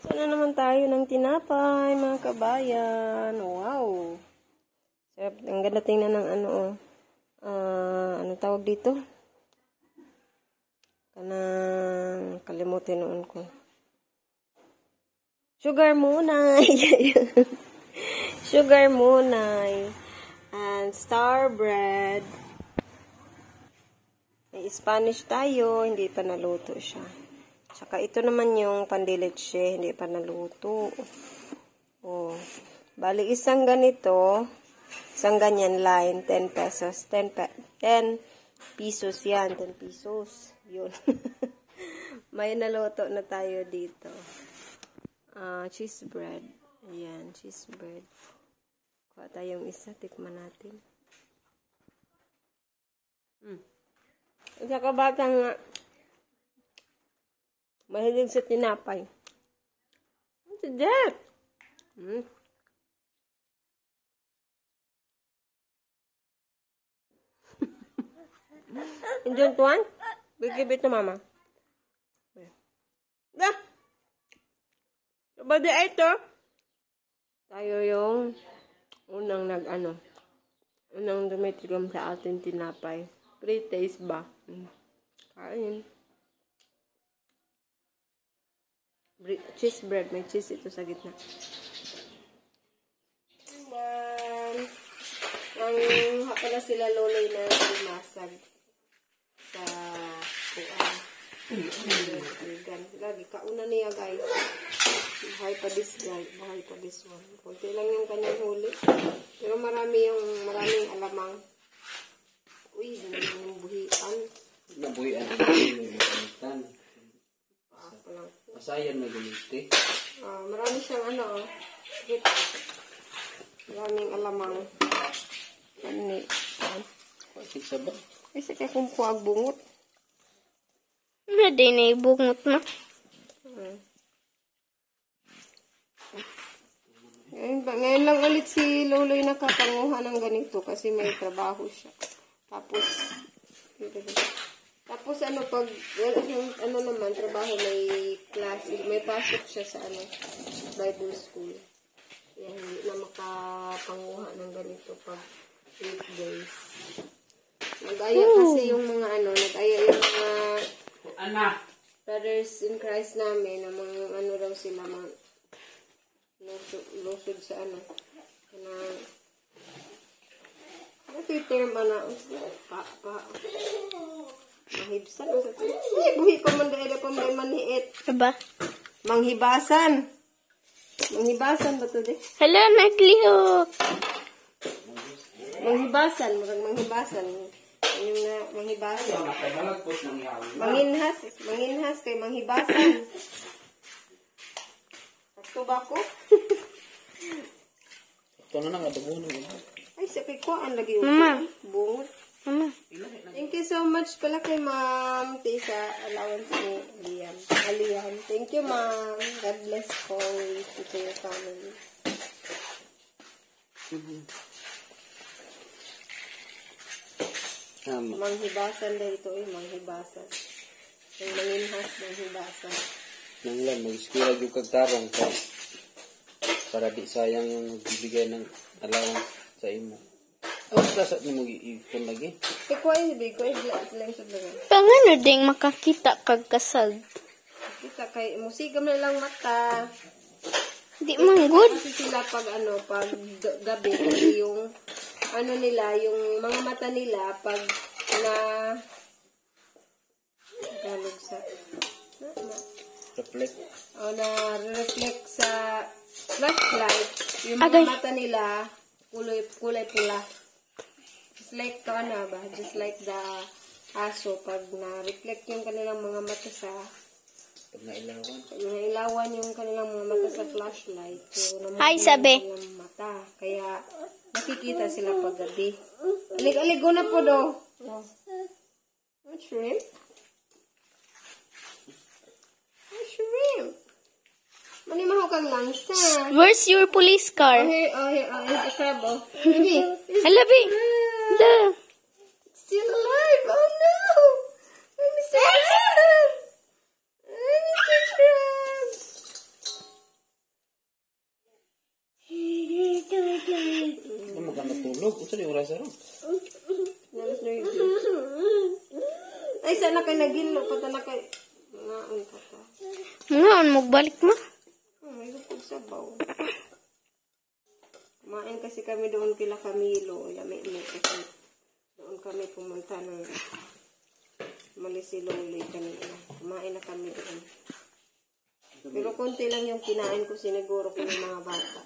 Gusto na naman tayo ng tinapay, mga kabayan. Wow! Sarap. Ang ganda tingnan ng ano, ano tawag dito? Kanang kalimutin noon ko. Sugar munay. Sugar munay. And star bread. May Spanish tayo, hindi pa naluto siya. Saka ito naman yung pandilitse, hindi pa naluto. Oh. Bali, isang ganito, isang ganyan line, 10 pesos. 10 pesos yan, 10 pesos. Yun. May naluto na tayo dito. Cheese bread. Ayan, cheese bread. Kuha tayong isa, tikman natin. Saka batang mahilig sa tinapay. What's that? You don't want? We give it to mama. Yeah. Sabado ito. Tayo yung unang unang dumitigam sa ating tinapay. Pre-taste ba? Kain. Cheese bread. May cheese ito sa gitna. Ang pala sila loloy na lumasag sa kuan. Lagi kauna niya guys. Buhay pa this guy. Buhay pa this one. Kunti lang yung kanyang huli. Pero maraming alamang. Uy, yung buhian. Nabuhian. Masayan na guliti. Marami siyang maraming alamang. Ani. Pasig sa ba? Kasi kaya kung puwag bungot. Hindi na ibungot na. Ngayon lang ulit si Loloy nakapanguha ng ganito kasi may trabaho siya. Tapos pag naman trabaho may klase, may pasok siya sa Bible school. Kaya hindi na makapanguha ng ganito pag 8 days. Nag-aya kasi yung mga nag-aya yung mga brothers in Christ namin na mga daw sila mga lusod sa term mahibsan o sa buhi ko man dahil pa may manhiit. Aba? Manghibasan ba ito di? Hala, naglihok. Manghibasan. Yung na manghibasan. Manginhas kay manghibasan. Ito ba ko? Ito na nga, adobo na. Ay, sakit ko. Ang lagi yung bungot. Mama. Thank you so much pala kay Ma'am Tisa. Allowance ni Alian. Thank you, Ma'am. God bless always to your family. Manghibasan dito manghibasan. Yung manginhas, manghibasan. Nanglan, mag-eskwela yung kagtarong ka. Para di sayang yung bibigay ng allowance sa imo. Kasat ni mo ipon lagi? Ikaw ay hindi ko lang sa lang. Pangano ding makakita kag kasal. Kita kay musigam na lang mata. Di man good. Kasi sila pag gabi yung nila, yung mga mata nila pag galog sa Reflect. Na-reflect sa flashlight, yung mga mata nila kulay pula. Just like just like the aso pag na-reflect yung kanilang mga mata sa Pag nailawan yung kanilang mga mata sa flashlight. So, Hi, sabi. Yung mata. Kaya nakikita sila pag gabi. Aligo na po do. Shrimp? Shrimp. Manimahaw kang langsa. Where's your police car? Here, the crab, Baby. Hala, be. Hala. Still alive. Oh, no. Mr. Crab. Mr. Crab. ka natulog. Unsa ni oras ron? Nalas na yung ay, sana kay nagilo. Pata na kay... Ngaon ka ta. Ngaon, magbalik mo. May lupog sabaw. Kumain kasi kami doon kila Camilo. Lami-imi kasi doon kami pumunta ng Malisiloli kanina. Kumain na kami doon. Pero konti lang yung kinain ko siniguro ko ng mga bata.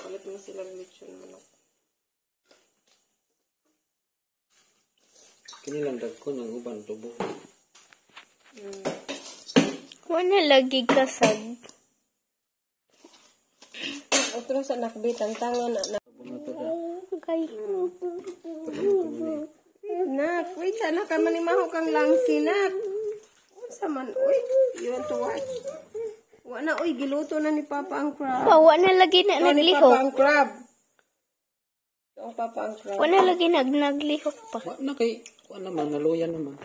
Palit mo silang lechon manok. Kinilang dagko ng uban tubo. Wala lagi kasag. Otro sa nakbitan tangan na. Okay. Nak, wait sana ka manimaho kang langsi nak. Sa man oy, you want to watch? Wa na oy giluto na ni Papa ang crab. Pawa na lagi na Ni Papa naglihok. ang crab. Ang Papa ang crab. Wala lagi naglihok pa. Wa na kay, wa naman, naluyan naman.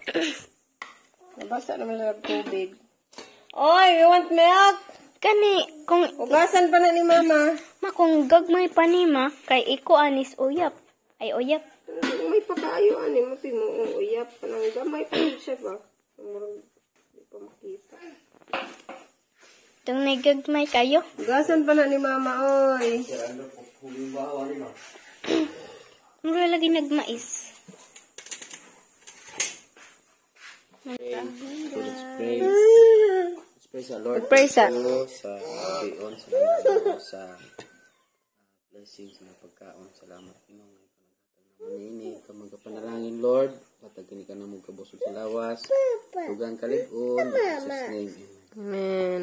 Nabasa naman sa tubig. Oy, you want milk? Kani, kung Ugasan pa na ni Mama. kung gagmay pa ni ma, kay iko anis uyap. Ay uyap. May pakaayo ani mo mo uyap pa nang gamay pa rin siya ba? Murag di pa makita. Itong nagagmay kayo. Ugasan pa na ni Mama oy. Mura lagi nagmais. Let's pray. Let's pray sa Lord. Pray sa- Thank you sa pagkaon. Salamat po sa blessings na pagkaon. Salamat Pinoong ay panagatan naman ini. Kamagkapanalangin Lord. Patagin ka na magkabusog sa lawas. Tugang kalig-on. In Jesus' name. Amen. Amen.